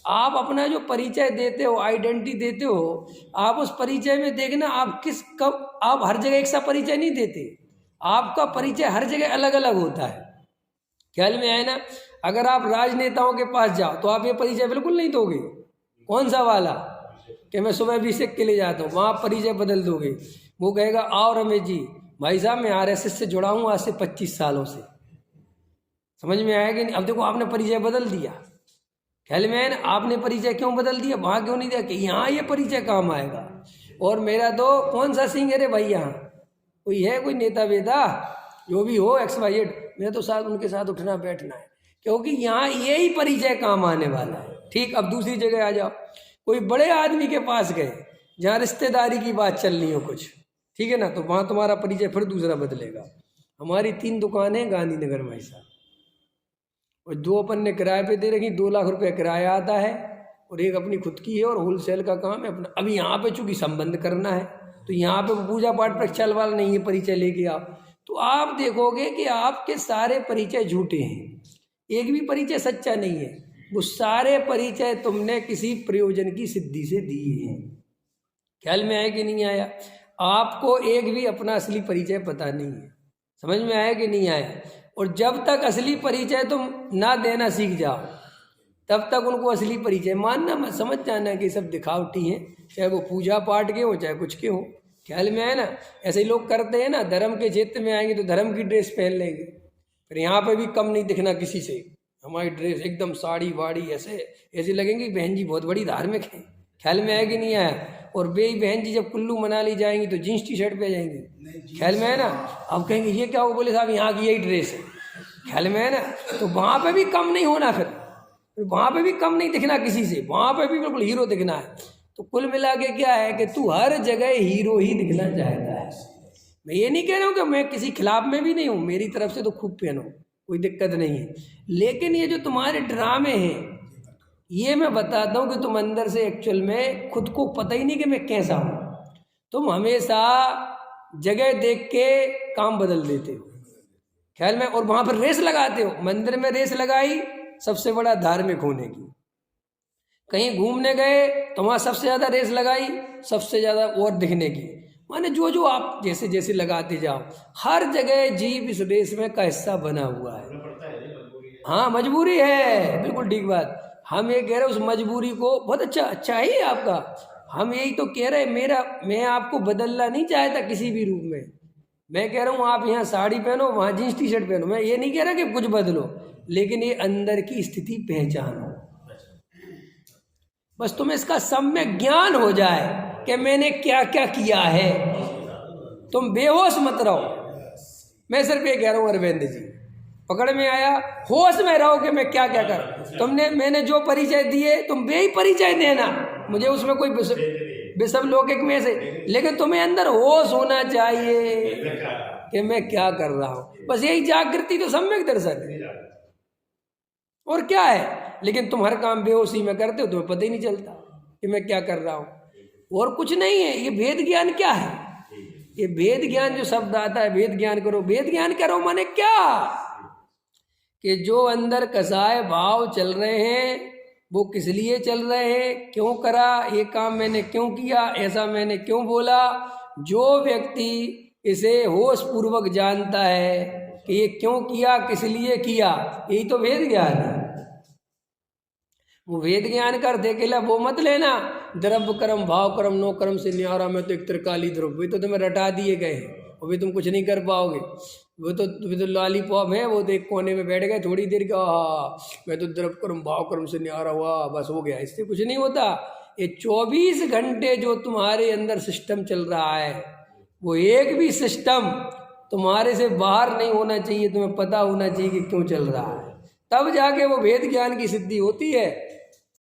आप अपना जो परिचय देते हो, आइडेंटिटी देते हो, आप उस परिचय में देखना आप कब आप हर जगह एक सा परिचय नहीं देते। आपका परिचय हर जगह अलग अलग होता है। ख्याल में आए ना? अगर आप राजनेताओं के पास जाओ तो आप ये परिचय बिल्कुल नहीं दोगे। कौन सा वाला कि मैं सुबह अभिषेक के लिए जाता हूँ, वहाँ परिचय बदल दोगे। वो कहेगा आओ रमेश जी, भाई साहब मैं आरएसएस से जुड़ा हूँ आज से 25 सालों से। समझ में आया कि नहीं? अब देखो आपने परिचय बदल दिया। ख्याल में है ना? आपने परिचय क्यों बदल दिया? वहाँ क्यों नहीं दिया कि यहाँ ये परिचय काम आएगा। और मेरा तो कौन सा सिंह है रे भाई, यहाँ कोई है कोई नेता वेता जो भी हो XYZ, मैं तो साथ उनके साथ उठना बैठना है, क्योंकि यहाँ यही परिचय काम आने वाला है। ठीक, अब दूसरी जगह आ जाओ, कोई बड़े आदमी के पास गए जहाँ रिश्तेदारी की बात चल रही हो कुछ, ठीक है ना, तो वहाँ तुम्हारा परिचय फिर दूसरा बदलेगा। हमारी 3 दुकानें गांधीनगर में साहब, और 2 अपन ने किराए पे दे रखी, 2 लाख रुपए किराया आता है, और एक अपनी खुद की है और होलसेल का काम है अपना। अभी यहाँ पे चूंकि संबंध करना है तो यहाँ पे पूजा पाठ प्रक्षाल वाला नहीं है, परिचय लेके आओ, तो आप देखोगे कि आपके सारे परिचय झूठे हैं, एक भी परिचय सच्चा नहीं है। वो सारे परिचय तुमने किसी प्रयोजन की सिद्धि से दिए हैं। ख्याल में आया कि नहीं आया? आपको एक भी अपना असली परिचय पता नहीं है। समझ में आया कि नहीं आया? और जब तक असली परिचय तुम ना देना सीख जाओ तब तक उनको असली परिचय मानना मत, समझ जाना कि सब दिखावटी हैं, चाहे वो पूजा पाठ के हो चाहे कुछ के हो। ख्याल में आया ना? ऐसे ही लोग करते हैं ना, धर्म के क्षेत्र में आएंगे तो धर्म की ड्रेस पहन लेंगे, फिर यहाँ पे भी कम नहीं दिखना किसी से, हमारी ड्रेस एकदम साड़ी वाड़ी ऐसे लगेंगे बहन जी बहुत बड़ी धार्मिक है। ख्याल में आया कि नहीं आया? और बहन जी जब कुल्लू मनाली जाएंगी तो जीन्स टी शर्ट पे जाएंगी। ख्याल में है ना? अब कहेंगे ये क्या हो, बोले साहब यहाँ की यही ड्रेस है। ख्याल में है ना? तो वहाँ पे भी कम नहीं होना, फिर वहाँ पे भी कम नहीं दिखना किसी से, वहाँ पे भी बिल्कुल हीरो दिखना है। तो कुल मिला के क्या है कि तू हर जगह हीरो ही दिखना चाहता है। मैं ये नहीं कह रहा हूँ कि मैं किसी खिलाफ में भी नहीं हूँ, मेरी तरफ से तो खूब पहनो, कोई दिक्कत नहीं है, लेकिन ये जो तुम्हारे ड्रामे हैं ये मैं बताता हूँ कि तुम अंदर से एक्चुअल में खुद को पता ही नहीं कि मैं कैसा हूँ। तुम हमेशा जगह देख के काम बदल देते हो। ख्याल में, और वहाँ पर रेस लगाते हो। मंदिर में रेस लगाई सबसे बड़ा धार्मिक होने की, कहीं घूमने गए तो वहाँ सबसे ज़्यादा रेस लगाई सबसे ज़्यादा और दिखने की। माने जो आप जैसे जैसे लगाते जाओ, हर जगह जीव इस रेस में का हिस्सा बना हुआ है। हाँ मजबूरी है, बिल्कुल ठीक बात। हम ये कह रहे उस मजबूरी को, बहुत अच्छा ही है आपका, हम यही तो कह रहे, मैं आपको बदलना नहीं चाहता किसी भी रूप में। मैं कह रहा हूँ आप यहाँ साड़ी पहनो वहाँ जीन्स टी शर्ट पहनो, मैं ये नहीं कह रहा कि कुछ बदलो, लेकिन ये अंदर की स्थिति पहचानो। बस तुम्हें इसका सम्यक ज्ञान हो जाए कि मैंने क्या क्या किया है। तुम बेहोश मत रहो। मैं सिर्फ ये कह रहा हूँ अरविंद जी, पकड़ में आया, होश में रहो कि मैं क्या क्या कर। मैंने जो परिचय दिए तुम वे ही परिचय देना, मुझे उसमें कोई विषम लौकिक में से, लेकिन तुम्हें अंदर होश होना चाहिए कि मैं क्या कर रहा हूँ। बस यही जागृति तो सम्यक दर्शन है, और क्या है। लेकिन तुम हर काम बेहोशी में करते हो, तुम्हें पता ही नहीं चलता कि मैं क्या कर रहा हूँ। और कुछ नहीं है, ये भेद ज्ञान क्या है? ये भेद ज्ञान जो शब्द आता है, भेद ज्ञान करो, भेद ज्ञान करो माने क्या कि जो अंदर कसाय भाव चल रहे हैं वो किस लिए चल रहे हैं, क्यों करा ये काम, मैंने क्यों किया, ऐसा मैंने क्यों बोला। जो व्यक्ति इसे होश पूर्वक जानता है कि ये क्यों किया, किस लिए किया, यही तो वेद ज्ञान है। वो वेद ज्ञान कर देखेला वो मत लेना द्रव्य कर्म भाव कर्म नो कर्म से न्यारा में तो एक त्रिकाली द्रव्य, वे तो तुम्हें रटा दिए गए हैं, वो भी तुम कुछ नहीं कर पाओगे। वो तो लॉलीपॉप है, वो तो एक कोने में बैठ गए थोड़ी देर का, मैं तो द्रव्य कर्म भाव कर्म से न्यारा हुआ, बस हो गया, इससे कुछ नहीं होता। ये 24 घंटे जो तुम्हारे अंदर सिस्टम चल रहा है, वो एक भी सिस्टम तुम्हारे से बाहर नहीं होना चाहिए, तुम्हें पता होना चाहिए कि क्यों चल रहा है, तब जाके वो भेद ज्ञान की सिद्धि होती है।